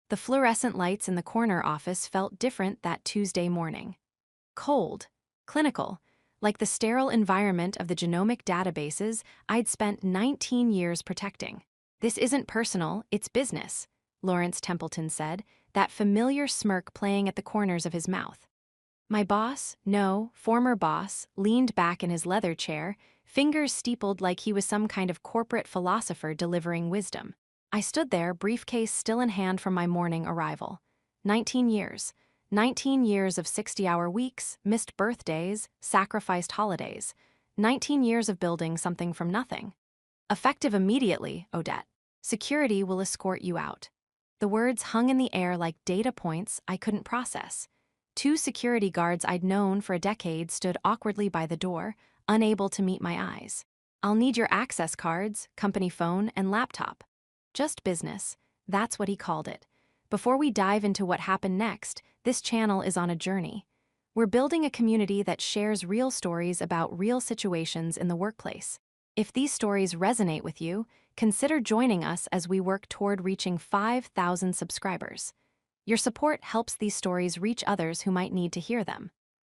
The fluorescent lights in the corner office felt different that Tuesday morning. Cold, clinical, like the sterile environment of the genomic databases I'd spent 19 years protecting. "This isn't personal, it's business," Lawrence Templeton said, that familiar smirk playing at the corners of his mouth. My boss, no, former boss, leaned back in his leather chair, fingers steepled like he was some kind of corporate philosopher delivering wisdom. I stood there, briefcase still in hand from my morning arrival. 19 years. 19 years of 60-hour weeks, missed birthdays, sacrificed holidays. 19 years of building something from nothing. "Effective immediately, Odette. Security will escort you out." The words hung in the air like data points I couldn't process. Two security guards I'd known for a decade stood awkwardly by the door, unable to meet my eyes. "I'll need your access cards, company phone, and laptop." Just business. That's what he called it. Before we dive into what happened next, this channel is on a journey. We're building a community that shares real stories about real situations in the workplace. If these stories resonate with you, consider joining us as we work toward reaching 5,000 subscribers. Your support helps these stories reach others who might need to hear them.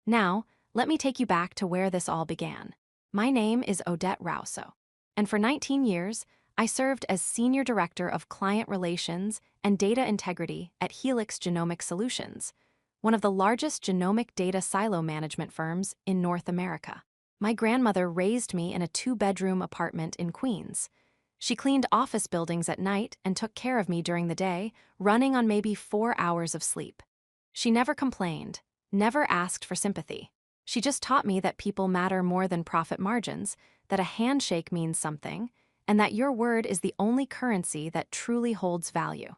Now, let me take you back to where this all began. My name is Odette Rousseau, and for 19 years, I served as Senior Director of Client Relations and Data Integrity at Helix Genomic Solutions, one of the largest genomic data silo management firms in North America. My grandmother raised me in a 2-bedroom apartment in Queens. She cleaned office buildings at night and took care of me during the day, running on maybe 4 hours of sleep. She never complained, never asked for sympathy. She just taught me that people matter more than profit margins, that a handshake means something, and that your word is the only currency that truly holds value.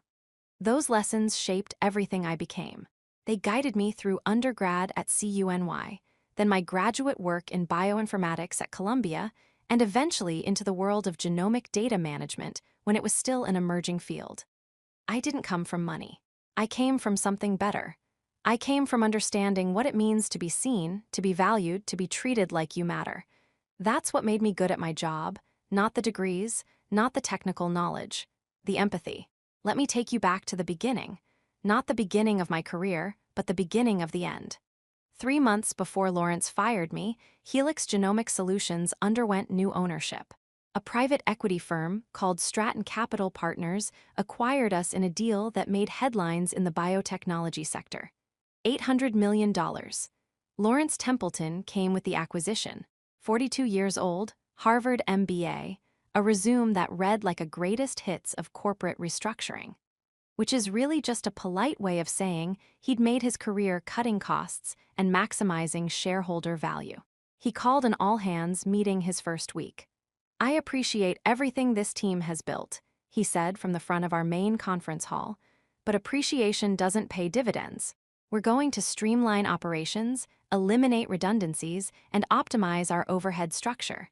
Those lessons shaped everything I became. They guided me through undergrad at CUNY, then my graduate work in bioinformatics at Columbia, and eventually into the world of genomic data management when it was still an emerging field. I didn't come from money. I came from something better. I came from understanding what it means to be seen, to be valued, to be treated like you matter. That's what made me good at my job, not the degrees, not the technical knowledge, the empathy. Let me take you back to the beginning. Not the beginning of my career, but the beginning of the end. 3 months before Lawrence fired me, Helix Genomic Solutions underwent new ownership. A private equity firm called Stratton Capital Partners acquired us in a deal that made headlines in the biotechnology sector. $800 million. Lawrence Templeton came with the acquisition. 42 years old, Harvard MBA, a resume that read like a greatest hits of corporate restructuring. Which is really just a polite way of saying he'd made his career cutting costs and maximizing shareholder value. He called an all-hands meeting his first week. "I appreciate everything this team has built," he said from the front of our main conference hall, "but appreciation doesn't pay dividends. We're going to streamline operations, eliminate redundancies, and optimize our overhead structure."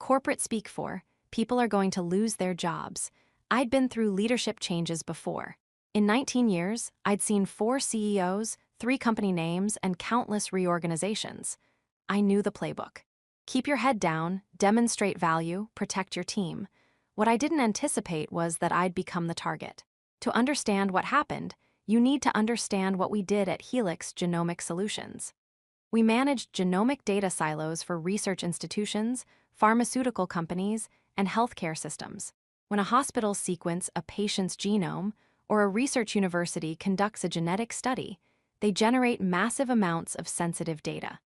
Corporate speak for, people are going to lose their jobs. I'd been through leadership changes before. In 19 years, I'd seen 4 CEOs, 3 company names, and countless reorganizations. I knew the playbook. Keep your head down, demonstrate value, protect your team. What I didn't anticipate was that I'd become the target. To understand what happened, you need to understand what we did at Helix Genomic Solutions. We managed genomic data silos for research institutions, pharmaceutical companies, and healthcare systems. When a hospital sequences a patient's genome or a research university conducts a genetic study, they generate massive amounts of sensitive data.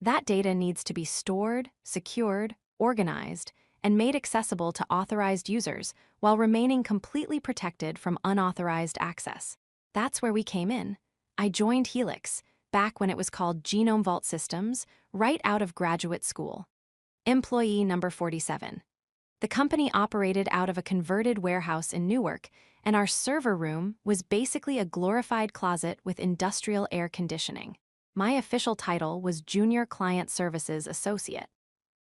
That data needs to be stored, secured, organized, and made accessible to authorized users while remaining completely protected from unauthorized access. That's where we came in. I joined Helix, back when it was called Genome Vault Systems, right out of graduate school. Employee number 47. The company operated out of a converted warehouse in Newark, and our server room was basically a glorified closet with industrial air conditioning. My official title was Junior Client Services Associate,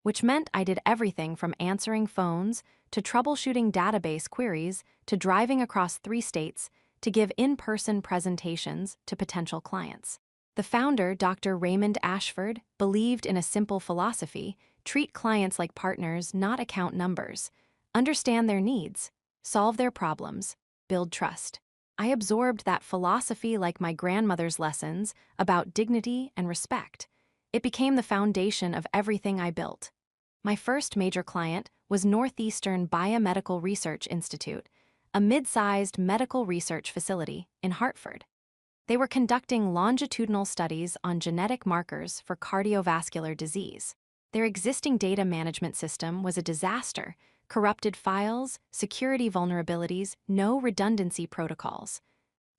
which meant I did everything from answering phones to troubleshooting database queries to driving across 3 states to give in-person presentations to potential clients. The founder, Dr. Raymond Ashford, believed in a simple philosophy: treat clients like partners, not account numbers. Understand their needs, solve their problems, build trust. I absorbed that philosophy like my grandmother's lessons about dignity and respect. It became the foundation of everything I built. My first major client was Northeastern Biomedical Research Institute, a mid-sized medical research facility in Hartford. They were conducting longitudinal studies on genetic markers for cardiovascular disease. Their existing data management system was a disaster: corrupted files, security vulnerabilities, no redundancy protocols.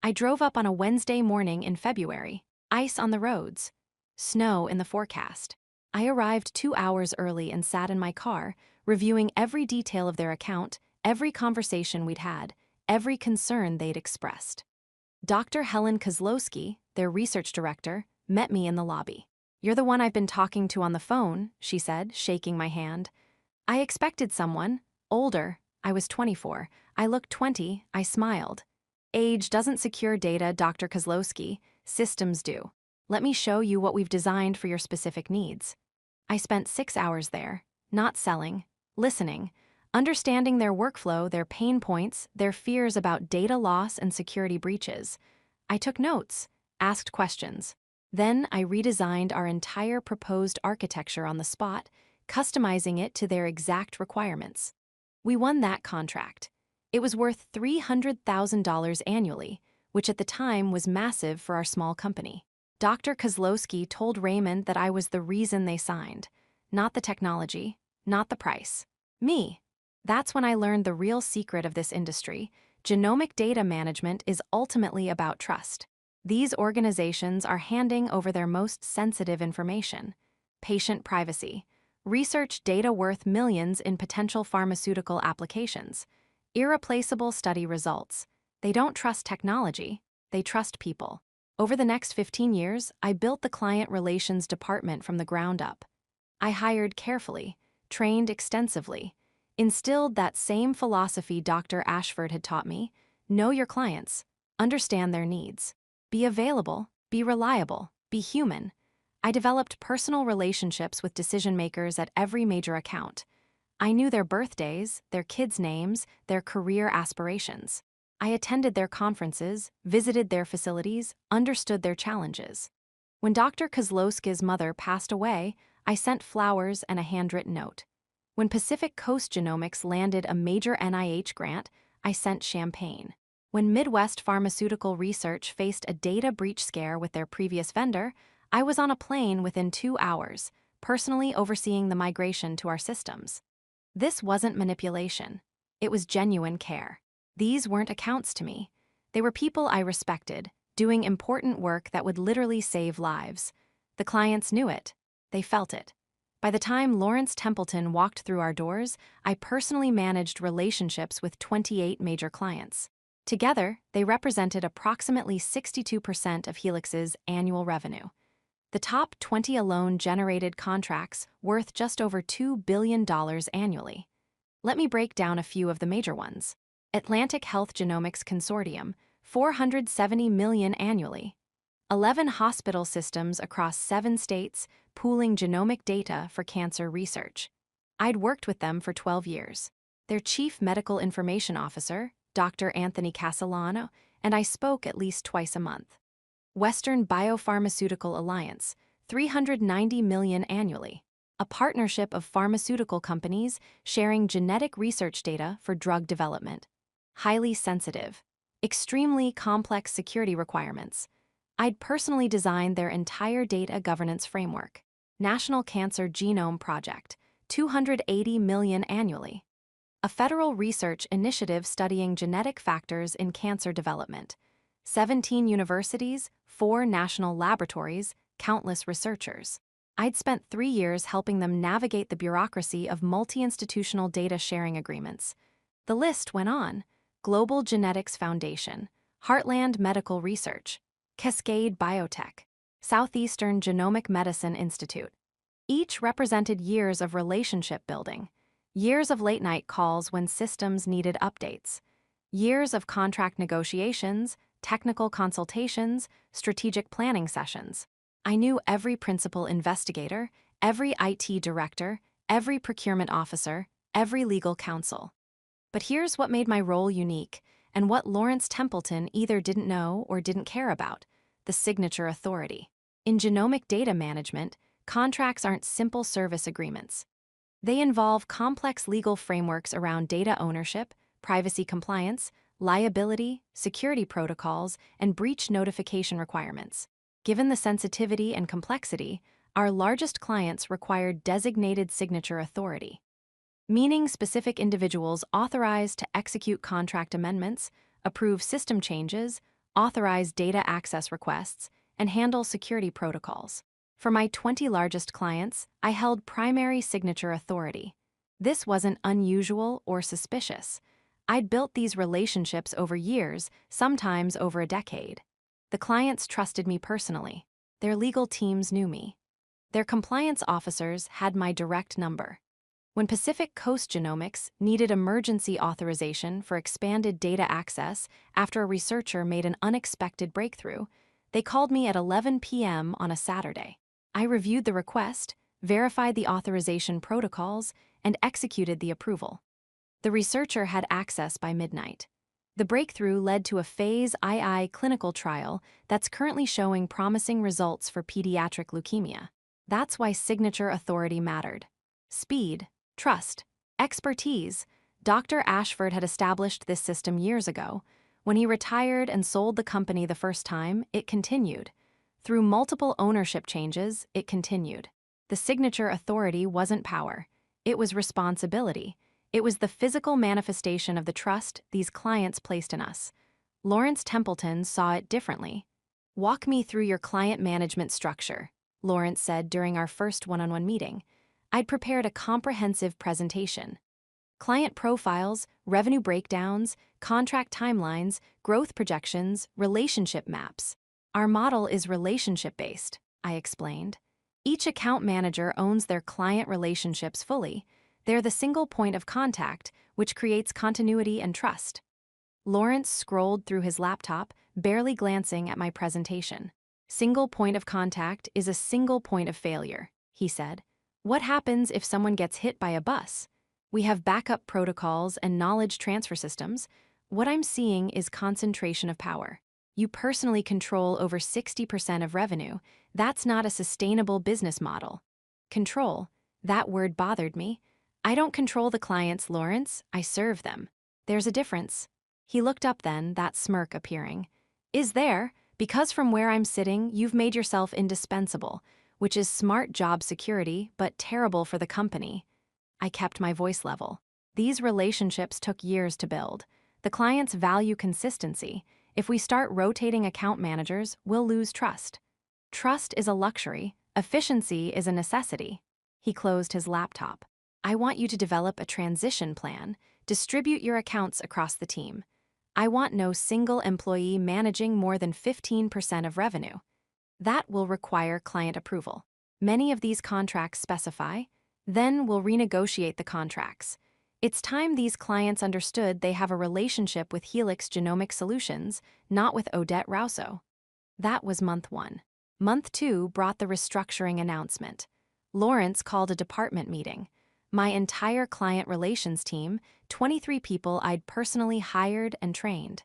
I drove up on a Wednesday morning in February, ice on the roads, snow in the forecast. I arrived 2 hours early and sat in my car, reviewing every detail of their account, every conversation we'd had, every concern they'd expressed. Dr. Helen Kozlowski, their research director, met me in the lobby. "You're the one I've been talking to on the phone," she said, shaking my hand. I expected someone, older. I was 24. I looked 20. I smiled. "Age doesn't secure data, Dr. Kozlowski. Systems do. Let me show you what we've designed for your specific needs." I spent 6 hours there, not selling, listening, understanding their workflow, their pain points, their fears about data loss and security breaches. I took notes, asked questions. Then I redesigned our entire proposed architecture on the spot, customizing it to their exact requirements. We won that contract. It was worth $300,000 annually, which at the time was massive for our small company. Dr. Kozlowski told Raymond that I was the reason they signed. Not the technology, not the price. Me. That's when I learned the real secret of this industry. Genomic data management is ultimately about trust. These organizations are handing over their most sensitive information: patient privacy, research data worth millions in potential pharmaceutical applications, irreplaceable study results. They don't trust technology, they trust people. Over the next 15 years, I built the client relations department from the ground up. I hired carefully, trained extensively, instilled that same philosophy Dr. Ashford had taught me: know your clients, understand their needs, be available, be reliable, be human. I developed personal relationships with decision makers at every major account. I knew their birthdays, their kids' names, their career aspirations. I attended their conferences, visited their facilities, understood their challenges. When Dr. Kozlowski's mother passed away, I sent flowers and a handwritten note. When Pacific Coast Genomics landed a major NIH grant, I sent champagne. When Midwest Pharmaceutical Research faced a data breach scare with their previous vendor, I was on a plane within 2 hours, personally overseeing the migration to our systems. This wasn't manipulation. It was genuine care. These weren't accounts to me. They were people I respected, doing important work that would literally save lives. The clients knew it. They felt it. By the time Lawrence Templeton walked through our doors, I personally managed relationships with 28 major clients. Together, they represented approximately 62% of Helix's annual revenue. The top 20 alone generated contracts worth just over $2 billion annually. Let me break down a few of the major ones. Atlantic Health Genomics Consortium, $470 million annually. 11 hospital systems across 7 states pooling genomic data for cancer research. I'd worked with them for 12 years. Their chief medical information officer, Dr. Anthony Castellano, and I spoke at least twice a month. Western Biopharmaceutical Alliance, $390 million annually. A partnership of pharmaceutical companies sharing genetic research data for drug development. Highly sensitive, extremely complex security requirements. I'd personally designed their entire data governance framework. National Cancer Genome Project, $280 million annually. A federal research initiative studying genetic factors in cancer development. 17 universities, 4 national laboratories, countless researchers. I'd spent 3 years helping them navigate the bureaucracy of multi-institutional data sharing agreements. The list went on: Global Genetics Foundation, Heartland Medical Research, Cascade Biotech, Southeastern Genomic Medicine Institute. Each represented years of relationship building, years of late-night calls when systems needed updates, years of contract negotiations, technical consultations, strategic planning sessions. I knew every principal investigator, every IT director, every procurement officer, every legal counsel. But here's what made my role unique, and what Lawrence Templeton either didn't know or didn't care about: the signature authority. In genomic data management, contracts aren't simple service agreements. They involve complex legal frameworks around data ownership, privacy compliance, liability, security protocols, and breach notification requirements. Given the sensitivity and complexity, our largest clients required designated signature authority, meaning specific individuals authorized to execute contract amendments, approve system changes, authorize data access requests, and handle security protocols. For my 20 largest clients, I held primary signature authority. This wasn't unusual or suspicious. I'd built these relationships over years, sometimes over a decade. The clients trusted me personally. Their legal teams knew me. Their compliance officers had my direct number. When Pacific Coast Genomics needed emergency authorization for expanded data access after a researcher made an unexpected breakthrough, they called me at 11 p.m. on a Saturday. I reviewed the request, verified the authorization protocols, and executed the approval. The researcher had access by midnight. The breakthrough led to a phase II clinical trial that's currently showing promising results for pediatric leukemia. That's why signature authority mattered. Speed, trust, expertise. Dr. Ashford had established this system years ago. When he retired and sold the company the first time, it continued. Through multiple ownership changes, it continued. The signature authority wasn't power. It was responsibility. It was the physical manifestation of the trust these clients placed in us. Lawrence Templeton saw it differently. "Walk me through your client management structure," Lawrence said during our first one-on-one meeting. I'd prepared a comprehensive presentation. Client profiles, revenue breakdowns, contract timelines, growth projections, relationship maps. "Our model is relationship-based," I explained. "Each account manager owns their client relationships fully. They're the single point of contact, which creates continuity and trust." Lawrence scrolled through his laptop, barely glancing at my presentation. "Single point of contact is a single point of failure," he said. "What happens if someone gets hit by a bus? We have backup protocols and knowledge transfer systems. What I'm seeing is concentration of power. You personally control over 60% of revenue. That's not a sustainable business model." Control, that word bothered me. "I don't control the clients, Lawrence. I serve them. There's a difference." He looked up then, that smirk appearing. "Is there? Because from where I'm sitting, you've made yourself indispensable, which is smart job security, but terrible for the company." I kept my voice level. These relationships took years to build. The clients value consistency. If we start rotating account managers, we'll lose trust. Trust is a luxury. Efficiency is a necessity. He closed his laptop. "I want you to develop a transition plan. Distribute your accounts across the team. I want no single employee managing more than 15% of revenue. That will require client approval. Many of these contracts specify. Then we'll renegotiate the contracts. It's time these clients understood they have a relationship with Helix Genomic Solutions, not with Odette Rousseau." That was month 1. Month 2 brought the restructuring announcement. Lawrence called a department meeting. My entire client relations team, 23 people I'd personally hired and trained.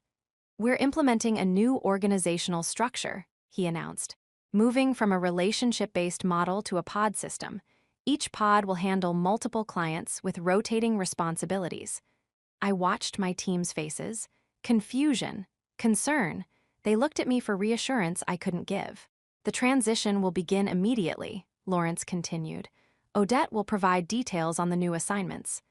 "We're implementing a new organizational structure," he announced. "Moving from a relationship-based model to a pod system. Each pod will handle multiple clients with rotating responsibilities." I watched my team's faces. Confusion, concern. They looked at me for reassurance I couldn't give. "The transition will begin immediately," Lawrence continued. "Odette will provide details on the new assignments."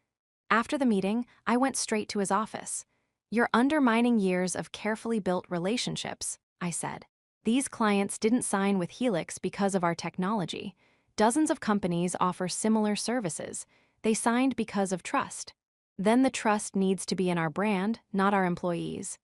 After the meeting, I went straight to his office. "You're undermining years of carefully built relationships," I said. "These clients didn't sign with Helix because of our technology. Dozens of companies offer similar services. They signed because of trust. Then the trust needs to be in our brand, not our employees."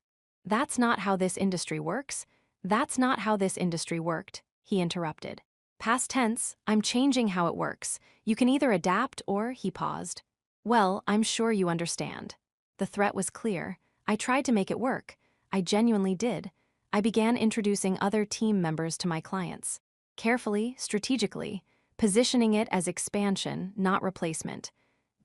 "That's not how this industry works. That's not how this industry worked," he interrupted. "Past tense, I'm changing how it works. You can either adapt or," he paused. "Well, I'm sure you understand." The threat was clear. I tried to make it work. I genuinely did. I began introducing other team members to my clients. Carefully, strategically, positioning it as expansion, not replacement.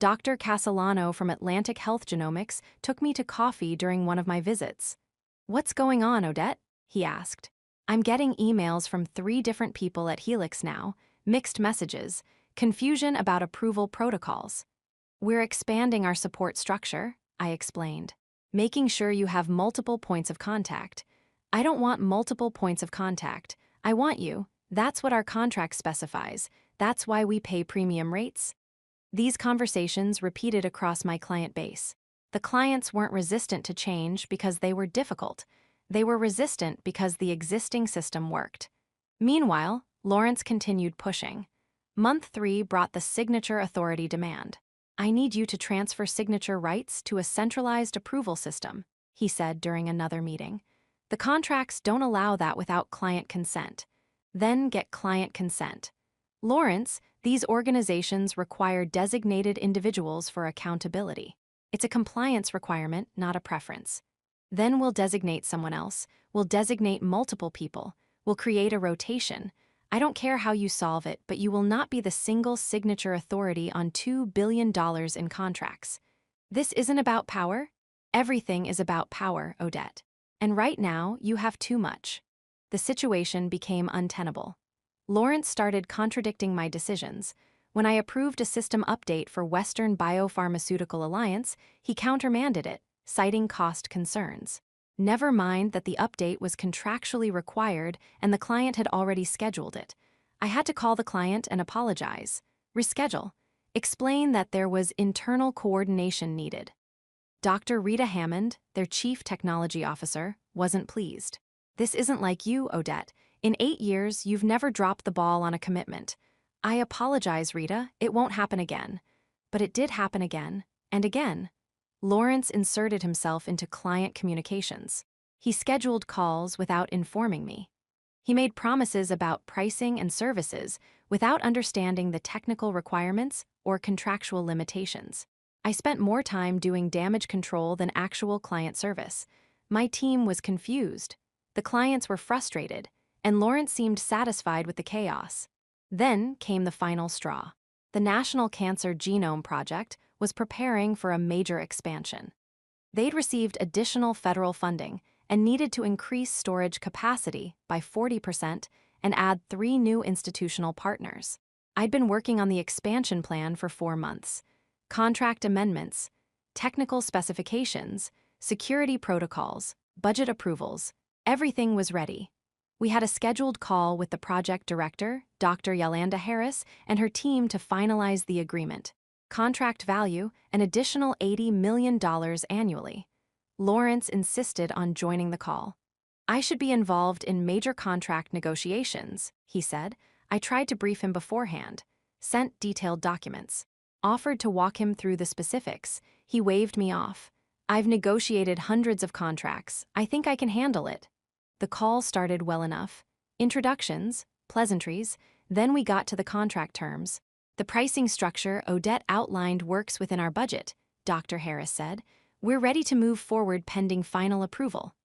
Dr. Castellano from Atlantic Health Genomics took me to coffee during one of my visits. "What's going on, Odette?" he asked. "I'm getting emails from 3 different people at Helix now, mixed messages, confusion about approval protocols." "We're expanding our support structure," I explained, "making sure you have multiple points of contact." "I don't want multiple points of contact. I want you. That's what our contract specifies. That's why we pay premium rates." These conversations repeated across my client base. The clients weren't resistant to change because they were difficult. They were resistant because the existing system worked. Meanwhile, Lawrence continued pushing. Month 3 brought the signature authority demand. "I need you to transfer signature rights to a centralized approval system," he said during another meeting. "The contracts don't allow that without client consent." "Then get client consent." "Lawrence, these organizations require designated individuals for accountability. It's a compliance requirement, not a preference." "Then we'll designate someone else. We'll designate multiple people. We'll create a rotation. I don't care how you solve it, but you will not be the single signature authority on $2 billion in contracts." "This isn't about power." "Everything is about power, Odette. And right now, you have too much." The situation became untenable. Lawrence started contradicting my decisions. When I approved a system update for Western Biopharmaceutical Alliance, he countermanded it, citing cost concerns. Never mind that the update was contractually required and the client had already scheduled it. I had to call the client and apologize, reschedule, explain that there was internal coordination needed. Dr. Rita Hammond, their chief technology officer, wasn't pleased. "This isn't like you, Odette. In 8 years, you've never dropped the ball on a commitment." "I apologize, Rita. It won't happen again." But it did happen again, and again. Lawrence inserted himself into client communications. He scheduled calls without informing me. He made promises about pricing and services without understanding the technical requirements or contractual limitations. I spent more time doing damage control than actual client service. My team was confused. The clients were frustrated, and Lawrence seemed satisfied with the chaos. Then came the final straw. The National Cancer Genome Project was preparing for a major expansion. They'd received additional federal funding and needed to increase storage capacity by 40% and add 3 new institutional partners. I'd been working on the expansion plan for 4 months. Contract amendments, technical specifications, security protocols, budget approvals, everything was ready. We had a scheduled call with the project director, Dr. Yolanda Harris, and her team to finalize the agreement. Contract value, an additional $80 million annually. Lawrence insisted on joining the call. "I should be involved in major contract negotiations," he said. I tried to brief him beforehand, sent detailed documents, offered to walk him through the specifics. He waved me off. "I've negotiated hundreds of contracts. I think I can handle it." The call started well enough. Introductions, pleasantries, then we got to the contract terms. "The pricing structure Odette outlined works within our budget," Dr. Harris said. "We're ready to move forward pending final approval."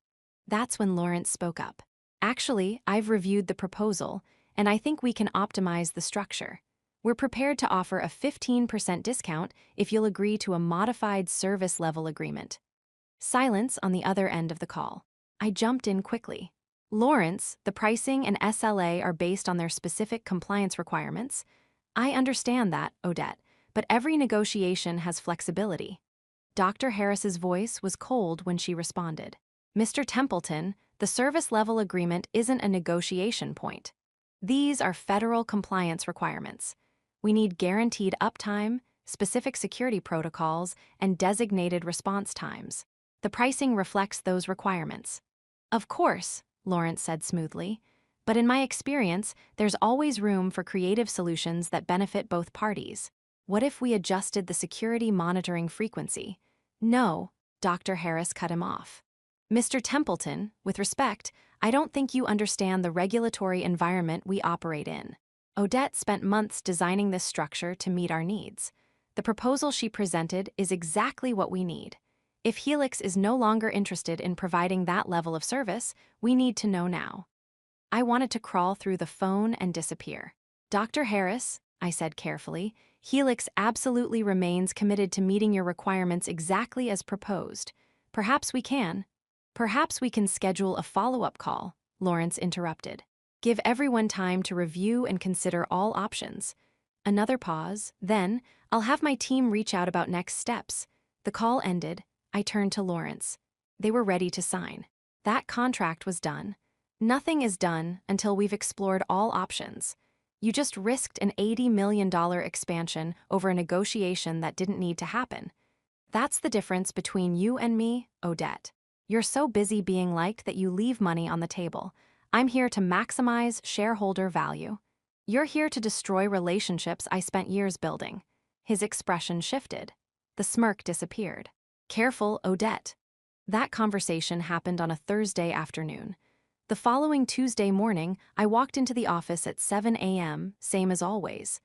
That's when Lawrence spoke up. "Actually, I've reviewed the proposal, and I think we can optimize the structure. We're prepared to offer a 15% discount if you'll agree to a modified service level agreement." Silence on the other end of the call. I jumped in quickly. "Lawrence, the pricing and SLA are based on their specific compliance requirements. I understand that, Odette, but every negotiation has flexibility." Dr. Harris's voice was cold when she responded. "Mr. Templeton, the service level agreement isn't a negotiation point. These are federal compliance requirements. We need guaranteed uptime, specific security protocols, and designated response times. The pricing reflects those requirements." "Of course," Lawrence said smoothly, "but in my experience, there's always room for creative solutions that benefit both parties. What if we adjusted the security monitoring frequency?" "No," Dr. Harris cut him off. "Mr. Templeton, with respect, I don't think you understand the regulatory environment we operate in. Odette spent months designing this structure to meet our needs. The proposal she presented is exactly what we need. If Helix is no longer interested in providing that level of service, we need to know now." I wanted to crawl through the phone and disappear. "Dr. Harris," I said carefully, Helix absolutely remains committed to meeting your requirements exactly as proposed. Perhaps we can. Perhaps we can schedule a follow-up call, Lawrence interrupted. Give everyone time to review and consider all options. Another pause, then, I'll have my team reach out about next steps. The call ended. I turned to Lawrence. They were ready to sign. That contract was done. Nothing is done until we've explored all options. You just risked an $80 million expansion over a negotiation that didn't need to happen. That's the difference between you and me, Odette. You're so busy being liked that you leave money on the table. I'm here to maximize shareholder value. You're here to destroy relationships I spent years building. His expression shifted. The smirk disappeared. Careful, Odette. That conversation happened on a Thursday afternoon. The following Tuesday morning, I walked into the office at 7 a.m., same as always.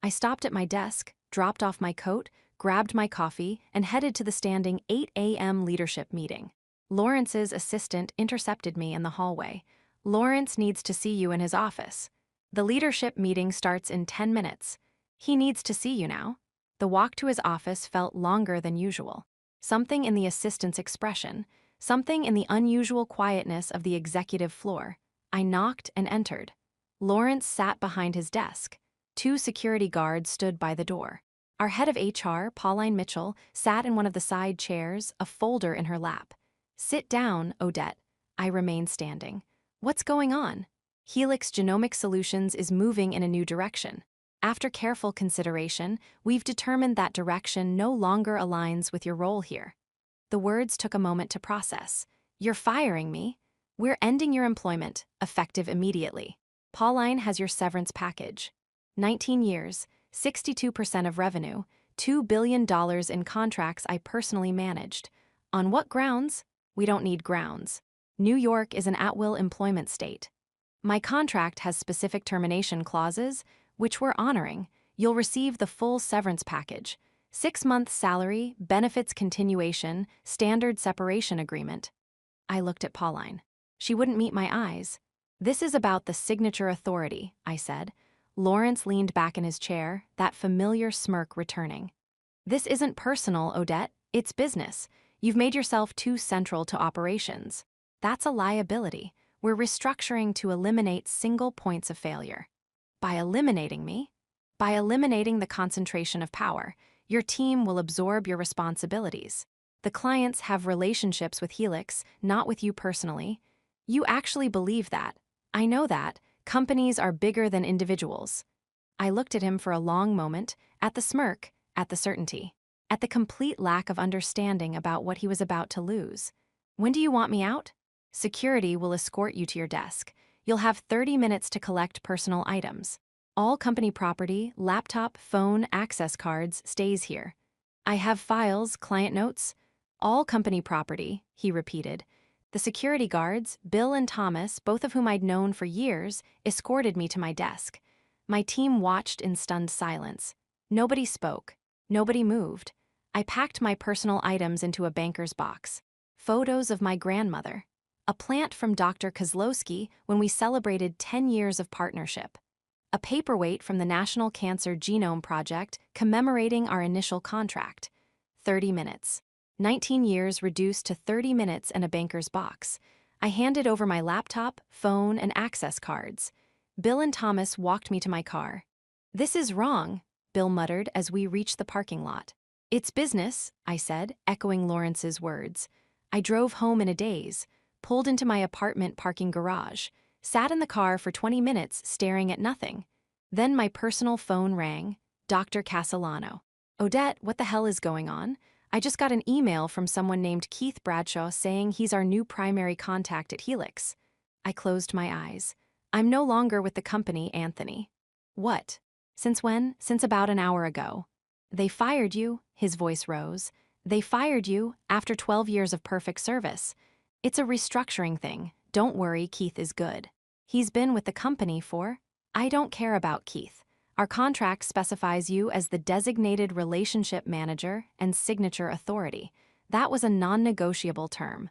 I stopped at my desk, dropped off my coat, grabbed my coffee, and headed to the standing 8 a.m. leadership meeting. Lawrence's assistant intercepted me in the hallway. Lawrence needs to see you in his office. The leadership meeting starts in 10 minutes. He needs to see you now. The walk to his office felt longer than usual. Something in the assistant's expression, something in the unusual quietness of the executive floor. I knocked and entered. Lawrence sat behind his desk. 2 security guards stood by the door. Our head of HR, Pauline Mitchell, sat in one of the side chairs, a folder in her lap. Sit down, Odette. I remained standing. What's going on? Helix Genomic Solutions is moving in a new direction. After careful consideration, we've determined that direction no longer aligns with your role here. The words took a moment to process. You're firing me? We're ending your employment, effective immediately. Pauline has your severance package. 19 years, 62% of revenue, $2 billion in contracts I personally managed. On what grounds? We don't need grounds. New York is an at-will employment state. My contract has specific termination clauses, which we're honoring. You'll receive the full severance package. 6 months salary, benefits continuation, standard separation agreement. I looked at Pauline. She wouldn't meet my eyes. This is about the signature authority, I said. Lawrence leaned back in his chair, that familiar smirk returning. This isn't personal, Odette. It's business. You've made yourself too central to operations. That's a liability. We're restructuring to eliminate single points of failure. By eliminating me? By eliminating the concentration of power, your team will absorb your responsibilities. The clients have relationships with Helix, not with you personally. You actually believe that. I know that. Companies are bigger than individuals. I looked at him for a long moment, at the smirk, at the certainty, at the complete lack of understanding about what he was about to lose. When do you want me out? Security will escort you to your desk. You'll have 30 minutes to collect personal items. All company property, laptop, phone, access cards stays here. I have files, client notes. All company property, he repeated. The security guards, Bill and Thomas, both of whom I'd known for years, escorted me to my desk. My team watched in stunned silence. Nobody spoke. Nobody moved. I packed my personal items into a banker's box. Photos of my grandmother. A plant from Dr. Kozlowski when we celebrated 10 years of partnership. A paperweight from the National Cancer Genome Project commemorating our initial contract. 30 minutes. 19 years reduced to 30 minutes and a banker's box. I handed over my laptop, phone, and access cards. Bill and Thomas walked me to my car. This is wrong, Bill muttered as we reached the parking lot. It's business, I said, echoing Lawrence's words. I drove home in a daze, pulled into my apartment parking garage, sat in the car for 20 minutes staring at nothing. Then my personal phone rang. Dr. Castellano. Odette, what the hell is going on? I just got an email from someone named Keith Bradshaw saying he's our new primary contact at Helix. I closed my eyes. I'm no longer with the company, Anthony. What? Since when? Since about an hour ago. They fired you, his voice rose. They fired you after 12 years of perfect service. It's a restructuring thing. Don't worry, Keith is good. He's been with the company for... I don't care about Keith. Our contract specifies you as the designated relationship manager and signature authority. That was a non-negotiable term.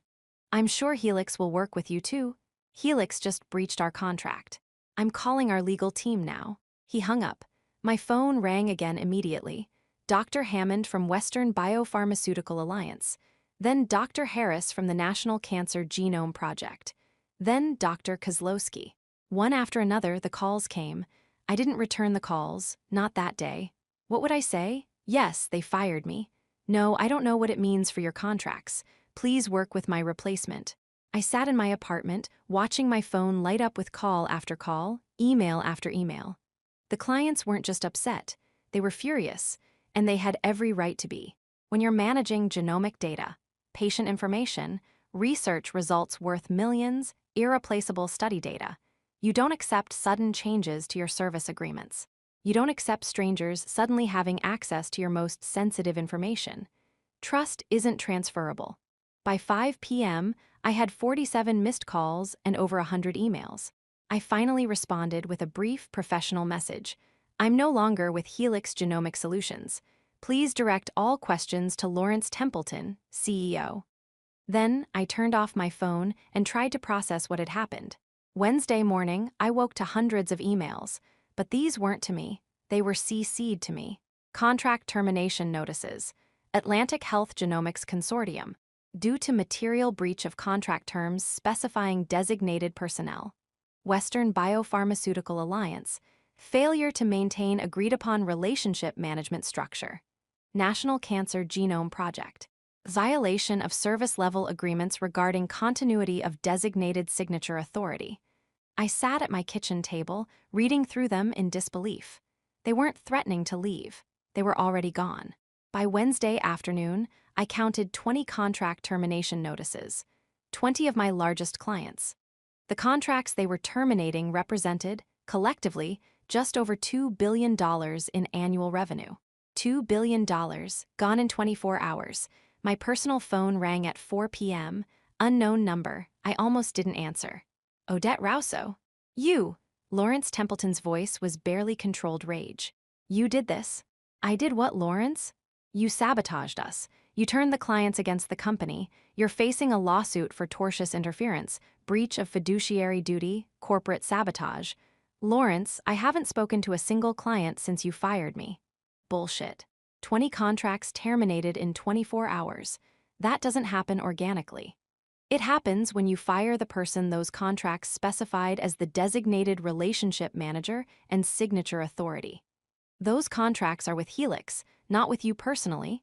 I'm sure Helix will work with you too. Helix just breached our contract. I'm calling our legal team now. He hung up. My phone rang again immediately. Dr. Hammond from Western Biopharmaceutical Alliance. Then Dr. Harris from the National Cancer Genome Project. Then Dr. Kozlowski. One after another, the calls came. I didn't return the calls, not that day. What would I say? Yes, they fired me. No, I don't know what it means for your contracts. Please work with my replacement. I sat in my apartment, watching my phone light up with call after call, email after email. The clients weren't just upset, they were furious, and they had every right to be. When you're managing genomic data, patient information, research results worth millions, irreplaceable study data, you don't accept sudden changes to your service agreements. You don't accept strangers suddenly having access to your most sensitive information. Trust isn't transferable. By 5 p.m., I had 47 missed calls and over 100 emails. I finally responded with a brief professional message. I'm no longer with Helix Genomic Solutions. Please direct all questions to Lawrence Templeton, CEO. Then I turned off my phone and tried to process what had happened. Wednesday morning, I woke to hundreds of emails, but these weren't to me. They were CC'd to me. Contract termination notices. Atlantic Health Genomics Consortium. Due to material breach of contract terms specifying designated personnel. Western Biopharmaceutical Alliance. Failure to maintain agreed-upon relationship management structure. National Cancer Genome Project. Violation of service-level agreements regarding continuity of designated signature authority. I sat at my kitchen table, reading through them in disbelief. They weren't threatening to leave. They were already gone. By Wednesday afternoon, I counted 20 contract termination notices, 20 of my largest clients. The contracts they were terminating represented, collectively, just over $2 billion in annual revenue. $2 billion, gone in 24 hours. My personal phone rang at 4 p.m., unknown number. I almost didn't answer. Odette Rousseau. You. Lawrence Templeton's voice was barely controlled rage. You did this. I did what, Lawrence? You sabotaged us. You turned the clients against the company. You're facing a lawsuit for tortious interference, breach of fiduciary duty, corporate sabotage. Lawrence, I haven't spoken to a single client since you fired me. Bullshit. 20 contracts terminated in 24 hours. That doesn't happen organically. It happens when you fire the person those contracts specified as the designated relationship manager and signature authority. Those contracts are with Helix, not with you personally.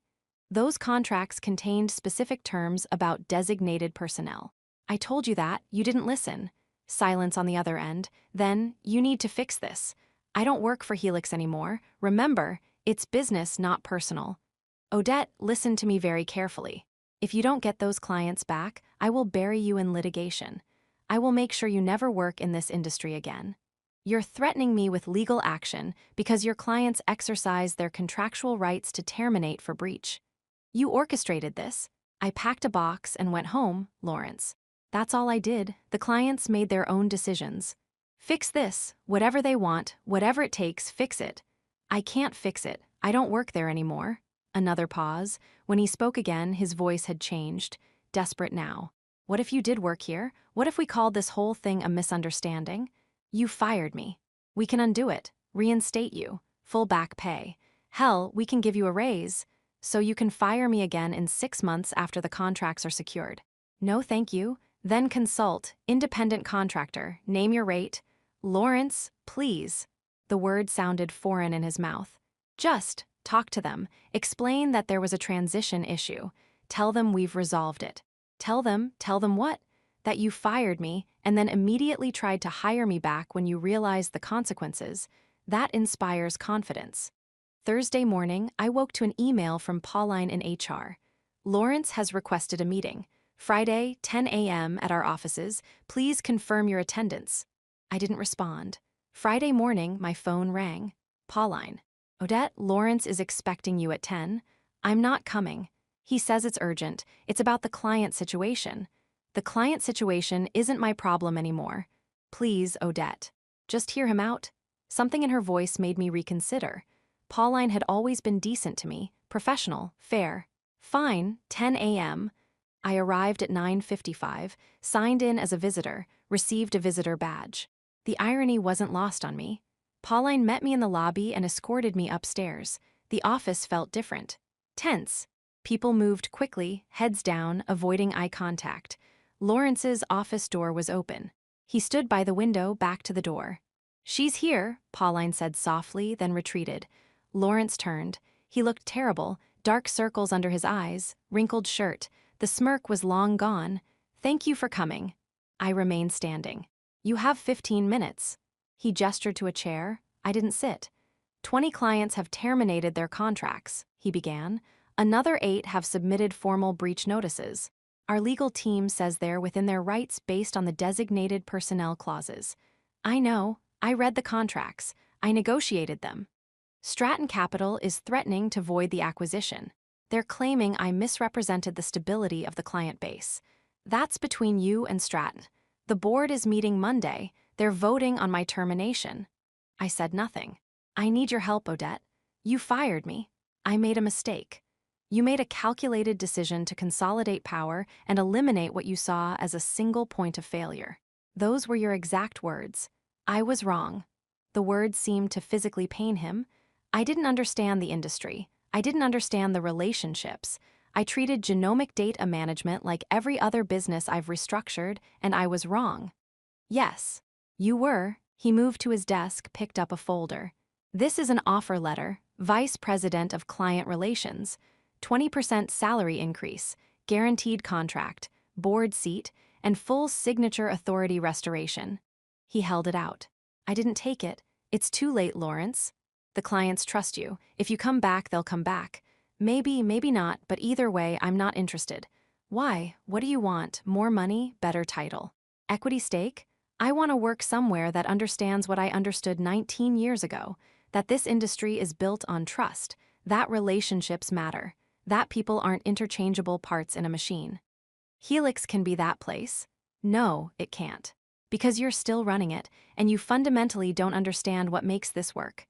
Those contracts contained specific terms about designated personnel. I told you that, you didn't listen. Silence on the other end. Then, you need to fix this. I don't work for Helix anymore. Remember, it's business, not personal. Odette, listen to me very carefully. If you don't get those clients back, I will bury you in litigation. I will make sure you never work in this industry again. You're threatening me with legal action because your clients exercise their contractual rights to terminate for breach. You orchestrated this. I packed a box and went home, Lawrence. That's all I did. The clients made their own decisions. Fix this, whatever they want, whatever it takes, fix it. I can't fix it. I don't work there anymore. Another pause. When he spoke again, his voice had changed, desperate now. What if you did work here? What if we called this whole thing a misunderstanding? You fired me. We can undo it, reinstate you, full back pay. Hell, we can give you a raise. So you can fire me again in 6 months after the contracts are secured. No, thank you. Then consult, independent contractor, name your rate. Lawrence, please. The word sounded foreign in his mouth. Just talk to them. Explain that there was a transition issue. Tell them we've resolved it. Tell them what? That you fired me and then immediately tried to hire me back when you realized the consequences. That inspires confidence. Thursday morning, I woke to an email from Pauline in HR. Lawrence has requested a meeting. Friday, 10 a.m. at our offices. Please confirm your attendance. I didn't respond. Friday morning, my phone rang. Pauline. Odette, Lawrence is expecting you at 10. I'm not coming. He says it's urgent. It's about the client situation. The client situation isn't my problem anymore. Please, Odette. Just hear him out. Something in her voice made me reconsider. Pauline had always been decent to me, professional, fair. Fine, 10 a.m. I arrived at 9:55, signed in as a visitor, received a visitor badge. The irony wasn't lost on me. Pauline met me in the lobby and escorted me upstairs. The office felt different. Tense. People moved quickly, heads down, avoiding eye contact. Lawrence's office door was open. He stood by the window, back to the door. "She's here," Pauline said softly, then retreated. Lawrence turned. He looked terrible, dark circles under his eyes, wrinkled shirt. The smirk was long gone. "Thank you for coming." I remained standing. "You have 15 minutes. He gestured to a chair. I didn't sit. 20 clients have terminated their contracts, he began. Another 8 have submitted formal breach notices. Our legal team says they're within their rights based on the designated personnel clauses. I know. I read the contracts. I negotiated them. Stratton Capital is threatening to void the acquisition. They're claiming I misrepresented the stability of the client base. That's between you and Stratton. The board is meeting Monday. They're voting on my termination." I said nothing. "I need your help, Odette. You fired me. I made a mistake. You made a calculated decision to consolidate power and eliminate what you saw as a single point of failure. Those were your exact words. I was wrong." The words seemed to physically pain him. I didn't understand the industry. I didn't understand the relationships. I treated genomic data management like every other business I've restructured, and I was wrong. "Yes, you were." He moved to his desk, picked up a folder. "This is an offer letter, Vice President of Client Relations. 20% salary increase, guaranteed contract, board seat, and full signature authority restoration." He held it out. I didn't take it. "It's too late, Lawrence. The clients trust you. If you come back, they'll come back. Maybe, maybe not, but either way, I'm not interested." "Why? What do you want? More money, better title? Equity stake? I want to work somewhere that understands what I understood 19 years ago, that this industry is built on trust, that relationships matter, that people aren't interchangeable parts in a machine." "Helix can be that place." "No, it can't. Because you're still running it, and you fundamentally don't understand what makes this work."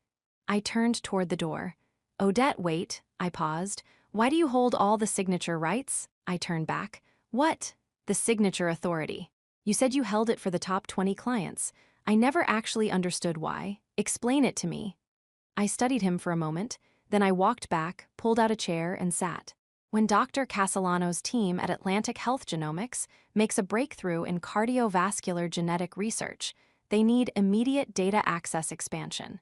I turned toward the door. "Odette, wait." I paused. "Why do you hold all the signature rights?" I turned back. "What?" "The signature authority. You said you held it for the top 20 clients. I never actually understood why. Explain it to me." I studied him for a moment, then I walked back, pulled out a chair, and sat. "When Dr. Castellano's team at Atlantic Health Genomics makes a breakthrough in cardiovascular genetic research, they need immediate data access expansion.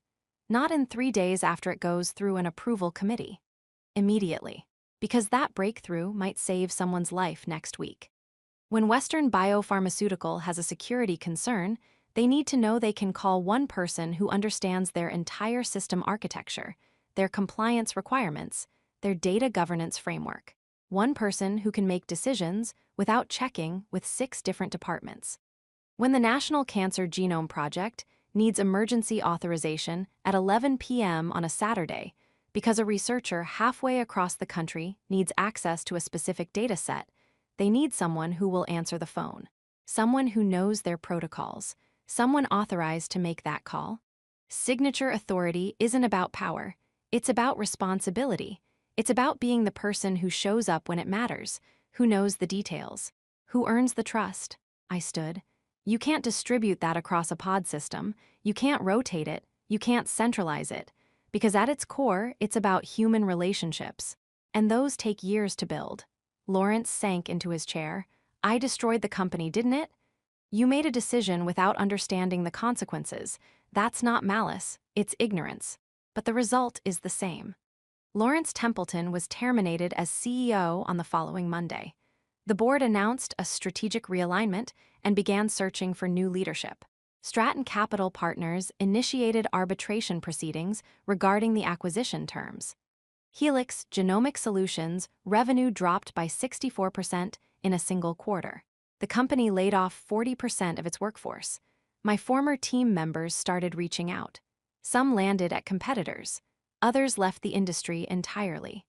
Not in 3 days after it goes through an approval committee. Immediately. Because that breakthrough might save someone's life next week. When Western Biopharmaceutical has a security concern, they need to know they can call one person who understands their entire system architecture, their compliance requirements, their data governance framework. One person who can make decisions without checking with 6 different departments. When the National Cancer Genome Project needs emergency authorization at 11 p.m. on a Saturday because a researcher halfway across the country needs access to a specific data set, they need someone who will answer the phone, someone who knows their protocols, someone authorized to make that call. Signature authority isn't about power. It's about responsibility. It's about being the person who shows up when it matters, who knows the details, who earns the trust. I stood. You can't distribute that across a pod system. You can't rotate it. You can't centralize it. Because at its core, it's about human relationships. And those take years to build. Lawrence sank into his chair. "I destroyed the company, didn't it? You made a decision without understanding the consequences. That's not malice, it's ignorance. But the result is the same." Lawrence Templeton was terminated as CEO on the following Monday. The board announced a strategic realignment and began searching for new leadership. Stratton Capital Partners initiated arbitration proceedings regarding the acquisition terms. Helix Genomic Solutions revenue dropped by 64% in a single quarter. The company laid off 40% of its workforce. My former team members started reaching out. Some landed at competitors. Others left the industry entirely.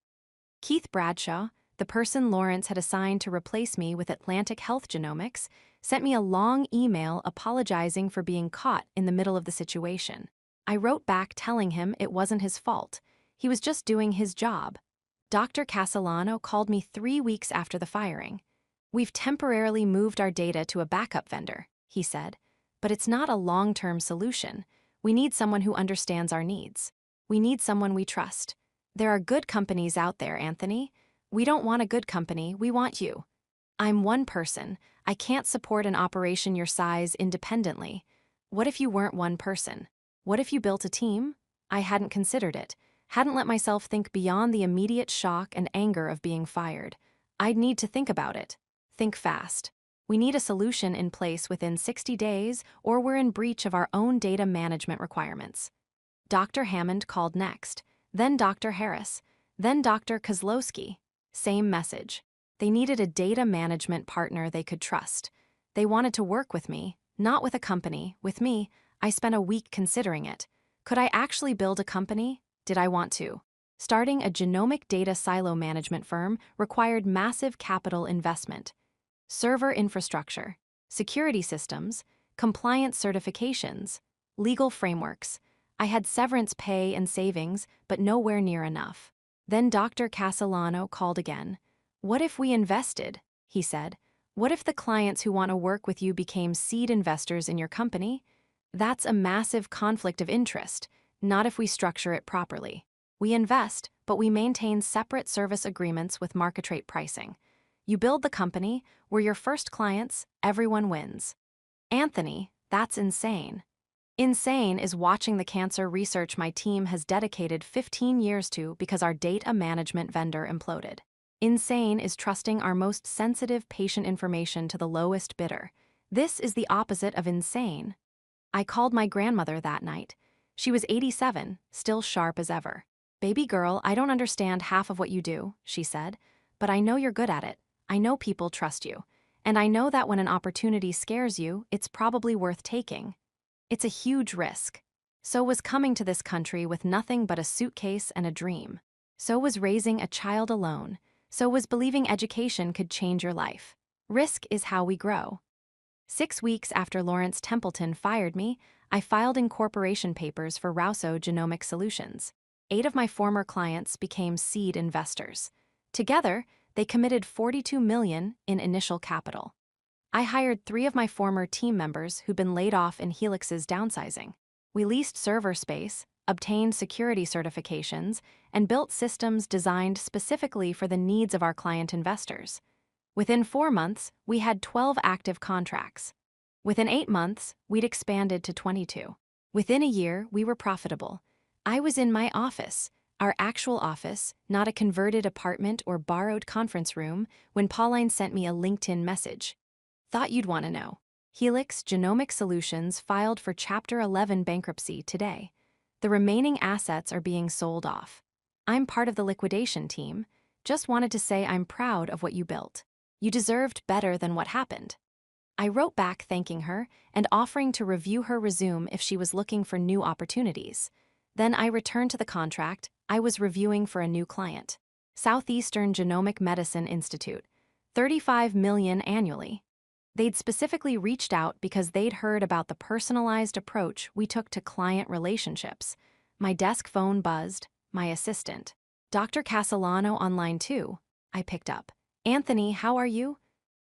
Keith Bradshaw, the person Lawrence had assigned to replace me with Atlantic Health Genomics, sent me a long email apologizing for being caught in the middle of the situation. I wrote back telling him it wasn't his fault. He was just doing his job. Dr. Castellano called me 3 weeks after the firing. "We've temporarily moved our data to a backup vendor," he said, "but it's not a long-term solution. We need someone who understands our needs. We need someone we trust. There are good companies out there, Anthony. We don't want a good company, we want you. I'm one person. I can't support an operation your size independently. What if you weren't one person? What if you built a team? I hadn't considered it, hadn't let myself think beyond the immediate shock and anger of being fired. I'd need to think about it. Think fast. We need a solution in place within 60 days, or we're in breach of our own data management requirements. Dr. Hammond called next, then Dr. Harris, then Dr. Kozlowski. Same message. They needed a data management partner they could trust. They wanted to work with me, not with a company, with me. I spent a week considering it. Could I actually build a company? Did I want to? Starting a genomic data silo management firm required massive capital investment. Server infrastructure, security systems, compliance certifications, legal frameworks. I had severance pay and savings, but nowhere near enough. Then Dr. Castellano called again. What if we invested? He said. What if the clients who want to work with you became seed investors in your company? That's a massive conflict of interest, not if we structure it properly. We invest, but we maintain separate service agreements with market rate pricing. You build the company, we're your first clients, everyone wins. Anthony, that's insane. Insane is watching the cancer research my team has dedicated 15 years to because our data management vendor imploded. Insane is trusting our most sensitive patient information to the lowest bidder. This is the opposite of insane. I called my grandmother that night. She was 87, still sharp as ever. Baby girl, I don't understand half of what you do, she said, but I know you're good at it. I know people trust you. And I know that when an opportunity scares you, it's probably worth taking. It's a huge risk. So was coming to this country with nothing but a suitcase and a dream. So was raising a child alone. So was believing education could change your life. Risk is how we grow. 6 weeks after Lawrence Templeton fired me, I filed incorporation papers for Rousseau Genomic Solutions. 8 of my former clients became seed investors. Together, they committed $42 million in initial capital. I hired 3 of my former team members who'd been laid off in Helix's downsizing. We leased server space, obtained security certifications, and built systems designed specifically for the needs of our client investors. Within 4 months, we had 12 active contracts. Within 8 months, we'd expanded to 22. Within a year, we were profitable. I was in my office, our actual office, not a converted apartment or borrowed conference room, when Pauline sent me a LinkedIn message. Thought you'd want to know. Helix Genomic Solutions filed for Chapter 11 bankruptcy today. The remaining assets are being sold off. I'm part of the liquidation team. Just wanted to say I'm proud of what you built. You deserved better than what happened. I wrote back thanking her and offering to review her resume if she was looking for new opportunities. Then I returned to the contract I was reviewing for a new client. Southeastern Genomic Medicine Institute. $35 million annually. They'd specifically reached out because they'd heard about the personalized approach we took to client relationships. My desk phone buzzed, my assistant. Dr. Castellano online too. I picked up. Anthony, how are you?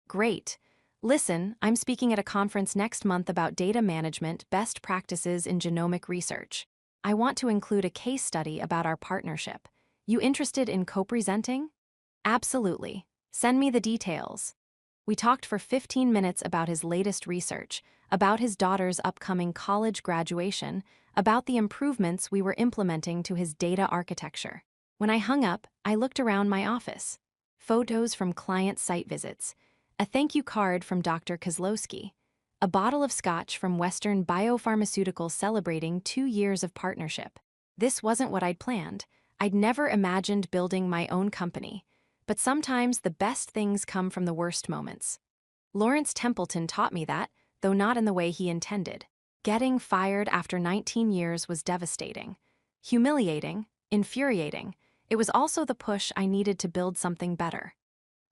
Great. Listen, I'm speaking at a conference next month about data management best practices in genomic research. I want to include a case study about our partnership. You interested in co-presenting? Absolutely. Send me the details. We talked for 15 minutes about his latest research, about his daughter's upcoming college graduation, about the improvements we were implementing to his data architecture. When I hung up, I looked around my office. Photos from client site visits, a thank you card from Dr. Kozlowski, a bottle of scotch from Western Biopharmaceuticals celebrating 2 years of partnership. This wasn't what I'd planned. I'd never imagined building my own company. But sometimes the best things come from the worst moments. Lawrence Templeton taught me that, though not in the way he intended. Getting fired after 19 years was devastating. Humiliating, infuriating. It was also the push I needed to build something better.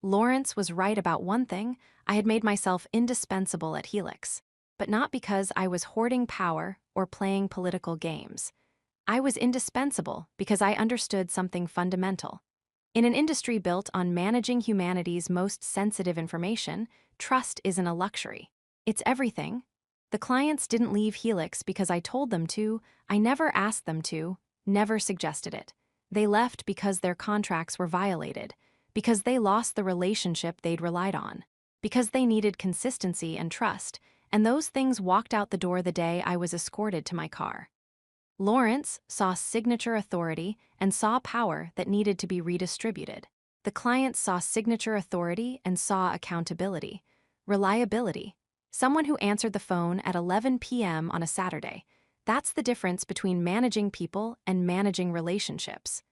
Lawrence was right about one thing: I had made myself indispensable at Helix. But not because I was hoarding power or playing political games. I was indispensable because I understood something fundamental. In an industry built on managing humanity's most sensitive information, trust isn't a luxury. It's everything. The clients didn't leave Helix because I told them to, I never asked them to, never suggested it. They left because their contracts were violated, because they lost the relationship they'd relied on, because they needed consistency and trust, and those things walked out the door the day I was escorted to my car. Lawrence saw signature authority and saw power that needed to be redistributed. The clients saw signature authority and saw accountability, reliability. Someone who answered the phone at 11 p.m. on a Saturday. That's the difference between managing people and managing relationships.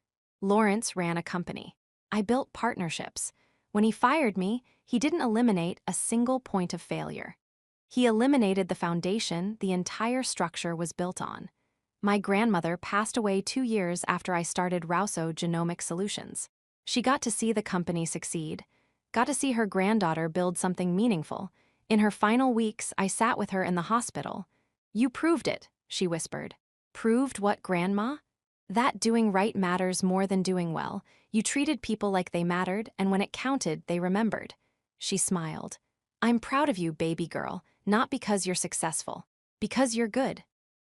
Lawrence ran a company. I built partnerships. When he fired me, he didn't eliminate a single point of failure. He eliminated the foundation the entire structure was built on. My grandmother passed away 2 years after I started Rouso Genomic Solutions. She got to see the company succeed, got to see her granddaughter build something meaningful. In her final weeks, I sat with her in the hospital. "You proved it," she whispered. "Proved what, Grandma?" "That doing right matters more than doing well. You treated people like they mattered, and when it counted, they remembered." She smiled. "I'm proud of you, baby girl, not because you're successful, because you're good."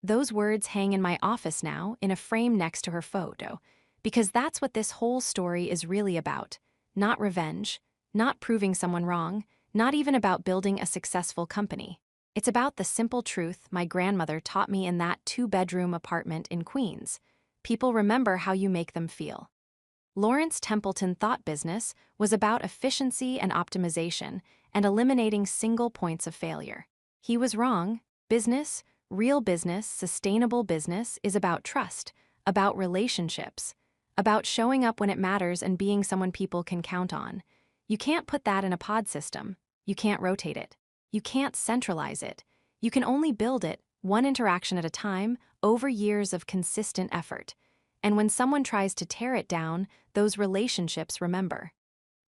Those words hang in my office now, in a frame next to her photo, because that's what this whole story is really about. Not revenge, not proving someone wrong, not even about building a successful company. It's about the simple truth my grandmother taught me in that 2-bedroom apartment in Queens. People remember how you make them feel. Lawrence Templeton thought business was about efficiency and optimization and eliminating single points of failure. He was wrong. Business, real business, sustainable business is about trust, about relationships, about showing up when it matters and being someone people can count on. You can't put that in a pod system. You can't rotate it. You can't centralize it. You can only build it, one interaction at a time, over years of consistent effort. And when someone tries to tear it down, those relationships remember.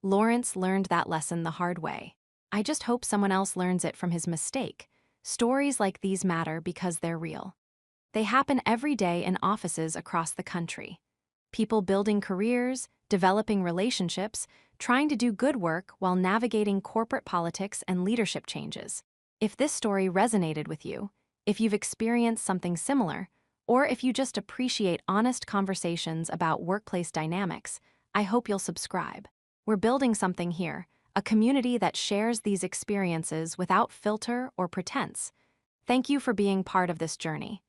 Lawrence learned that lesson the hard way. I just hope someone else learns it from his mistake. Stories like these matter because they're real. They happen every day in offices across the country. People building careers, developing relationships, trying to do good work while navigating corporate politics and leadership changes. If this story resonated with you, if you've experienced something similar, or if you just appreciate honest conversations about workplace dynamics, I hope you'll subscribe. We're building something here, a community that shares these experiences without filter or pretense. Thank you for being part of this journey.